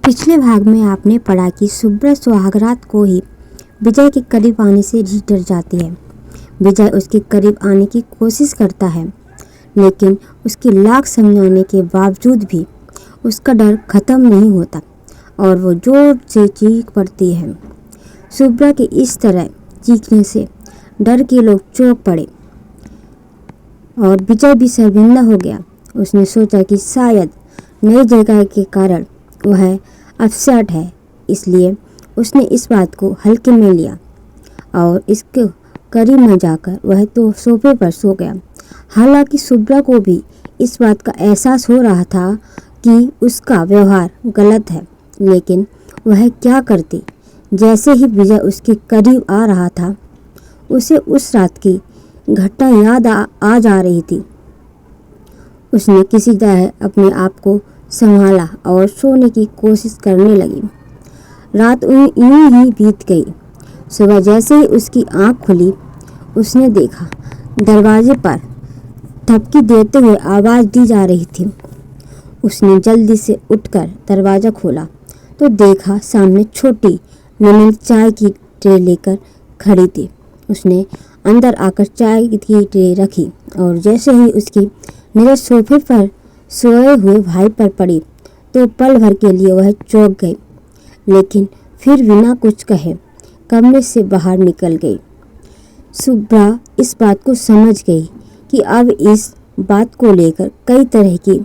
पिछले भाग में आपने पढ़ा कि शुभ्रा सुहागरात को ही विजय के करीब आने से ही डर जाती है। विजय उसके करीब आने की कोशिश करता है, लेकिन उसकी लाख समझाने के बावजूद भी उसका डर खत्म नहीं होता और वो जोर से चीख पड़ती है। शुभ्रा के इस तरह चीखने से डर के लोग चौंक पड़े और विजय भी शर्मिंदा हो गया। उसने सोचा कि शायद नई जगह के कारण वह अपसेट है, इसलिए उसने इस बात को हल्के में लिया और इसके करीब न जाकर वह तो सोफे पर सो गया। हालांकि शुभ्रा को भी इस बात का एहसास हो रहा था कि उसका व्यवहार गलत है, लेकिन वह क्या करती। जैसे ही विजय उसके करीब आ रहा था, उसे उस रात की घटना याद आ जा रही थी। उसने किसी तरह अपने आप को संभाला और सोने की कोशिश करने लगी। रात यूं ही बीत गई। सुबह जैसे ही उसकी आंख खुली, उसने देखा दरवाजे पर थपकी देते हुए आवाज़ दी जा रही थी। उसने जल्दी से उठकर दरवाज़ा खोला तो देखा सामने छोटी ननद चाय की ट्रे लेकर खड़ी थी। उसने अंदर आकर चाय की ट्रे रखी और जैसे ही उसकी नज़र सोफे पर सोए हुए भाई पर पड़ी तो पल भर के लिए वह चौंक गई, लेकिन फिर बिना कुछ कहे कमरे से बाहर निकल गई। शुभ्रा इस बात को समझ गई कि अब इस बात को लेकर कई तरह की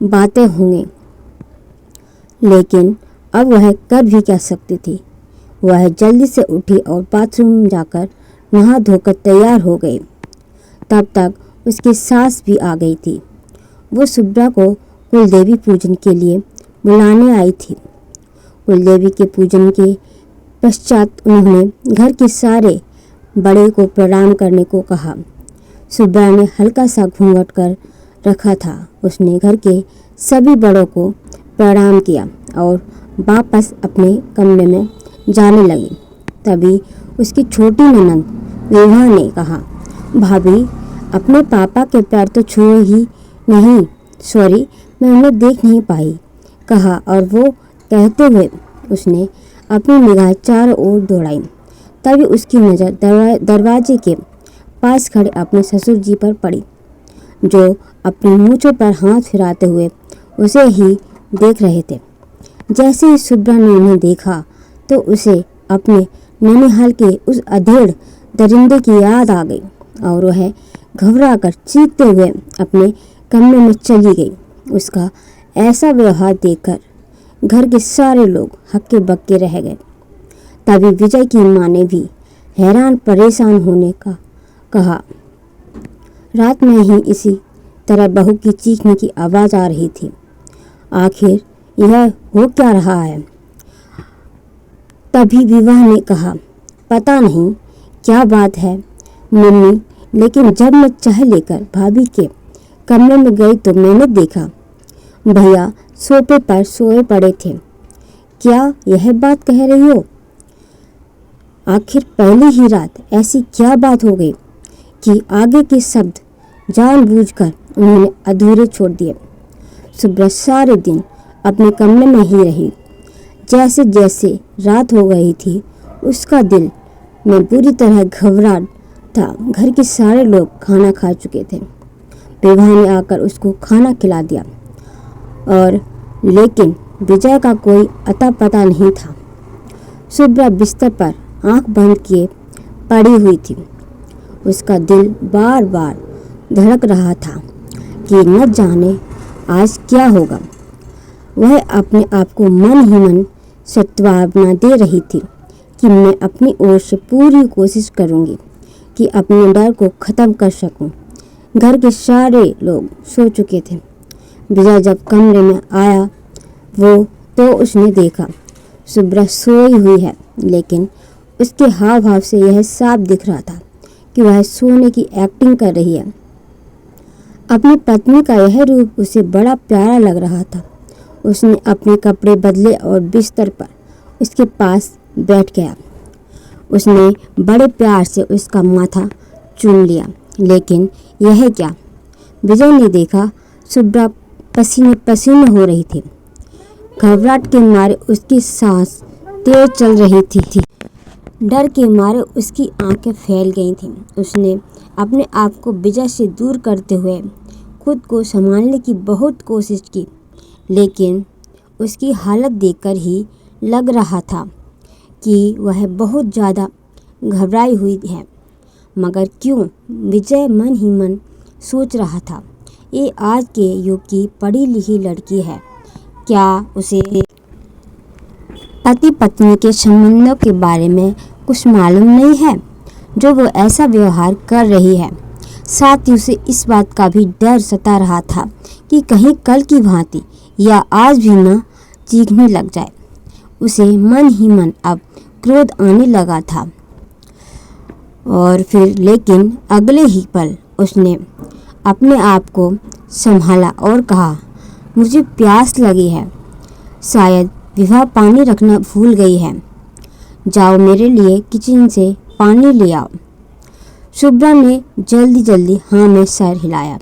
बातें होंगी, लेकिन अब वह कर भी क्या सकती थी। वह जल्दी से उठी और बाथरूम जाकर नहा धोकर तैयार हो गई। तब तक उसकी सास भी आ गई थी। वो शुभ्रा को कुलदेवी पूजन के लिए बुलाने आई थी। कुलदेवी के पूजन के पश्चात उन्होंने घर के सारे बड़े को प्रणाम करने को कहा। शुभ्रा ने हल्का सा घूंघट कर रखा था। उसने घर के सभी बड़ों को प्रणाम किया और वापस अपने कमरे में जाने लगी। तभी उसकी छोटी ननद विभा ने कहा, भाभी अपने पापा के पैर तो छुए ही नहीं, सॉरी मैं उन्हें देख नहीं पाई, कहा और वो कहते हुए उसने अपनी निगाह चारों ओर दौड़ाई। तभी उसकी नज़र दरवाजे के पास खड़े अपने ससुर जी पर पड़ी, जो अपनी मूंछों पर हाथ फिराते हुए उसे ही देख रहे थे। जैसे ही शुभ्रा ने उन्हें देखा तो उसे अपने ननिहाल के उस अधेड़ दरिंदे की याद आ गई और वह घबराकर चीखते हुए अपने कमरे में चली गई। उसका ऐसा व्यवहार देखकर घर के सारे लोग हक्के बक्के रह गए। तभी विजय की मां ने भी हैरान परेशान होने का कहा। रात में ही इसी तरह बहू की चीखने की आवाज़ आ रही थी। आखिर यह हो क्या रहा है। तभी विवाह ने कहा, पता नहीं क्या बात है मम्मी, लेकिन जब मैं चाय लेकर भाभी के कमरे में गई तो मैंने देखा भैया सोफे पर सोए पड़े थे। क्या यह बात कह रही हो? आखिर पहली ही रात ऐसी क्या बात हो गई कि आगे के शब्द जानबूझकर उन्होंने अधूरे छोड़ दिए। शुभ्रा सारे दिन अपने कमरे में ही रही। जैसे जैसे रात हो गई थी, उसका दिल में बुरी तरह घबराहट था। घर के सारे लोग खाना खा चुके थे। विवाह ने आकर उसको खाना खिला दिया और लेकिन विजय का कोई अता पता नहीं था। शुभ्रा बिस्तर पर आंख बंद किए पड़ी हुई थी। उसका दिल बार बार धड़क रहा था कि न जाने आज क्या होगा। वह अपने आप को मन ही मन सत्वावना दे रही थी कि मैं अपनी ओर से पूरी कोशिश करूंगी कि अपने डर को ख़त्म कर सकूं। घर के सारे लोग सो चुके थे। विजय जब कमरे में आया तो उसने देखा शुभ्रा सोई हुई है, लेकिन उसके हाव भाव से यह साफ दिख रहा था कि वह सोने की एक्टिंग कर रही है। अपनी पत्नी का यह रूप उसे बड़ा प्यारा लग रहा था। उसने अपने कपड़े बदले और बिस्तर पर उसके पास बैठ गया। उसने बड़े प्यार से उसका माथा चूम लिया, लेकिन यह क्या? विजय ने देखा शुभ्रा पसीने पसीने हो रही थी। घबराहट के मारे उसकी सांस तेज चल रही थी। डर के मारे उसकी आंखें फैल गई थीं। उसने अपने आप को विजय से दूर करते हुए खुद को संभालने की बहुत कोशिश की, लेकिन उसकी हालत देखकर ही लग रहा था कि वह बहुत ज़्यादा घबराई हुई है। मगर क्यों? विजय मन ही मन सोच रहा था, ये आज के युग की पढ़ी लिखी लड़की है, क्या उसे पति पत्नी के संबंधों के बारे में कुछ मालूम नहीं है जो वो ऐसा व्यवहार कर रही है। साथ ही उसे इस बात का भी डर सता रहा था कि कहीं कल की भांति या आज भी न चीखने लग जाए। उसे मन ही मन अब क्रोध आने लगा था और फिर लेकिन अगले ही पल उसने अपने आप को संभाला और कहा, मुझे प्यास लगी है, शायद विभा पानी रखना भूल गई है, जाओ मेरे लिए किचन से पानी ले आओ। शुभ्रा ने जल्दी जल्दी हाँ में सर हिलाया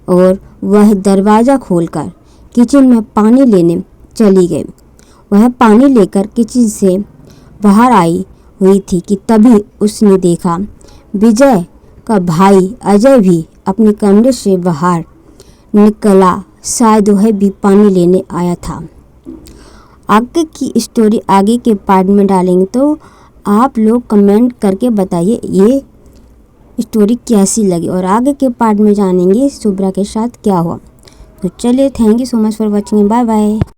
और वह दरवाज़ा खोलकर किचन में पानी लेने चली गई। वह पानी लेकर किचन से बाहर आई हुई थी कि तभी उसने देखा विजय का भाई अजय भी अपने कमरे से बाहर निकला, शायद वह भी पानी लेने आया था। आगे की स्टोरी आगे के पार्ट में डालेंगे, तो आप लोग कमेंट करके बताइए ये स्टोरी कैसी लगी और आगे के पार्ट में जानेंगे शुभ्रा के साथ क्या हुआ। तो चलिए, thank you so much for watching, bye bye.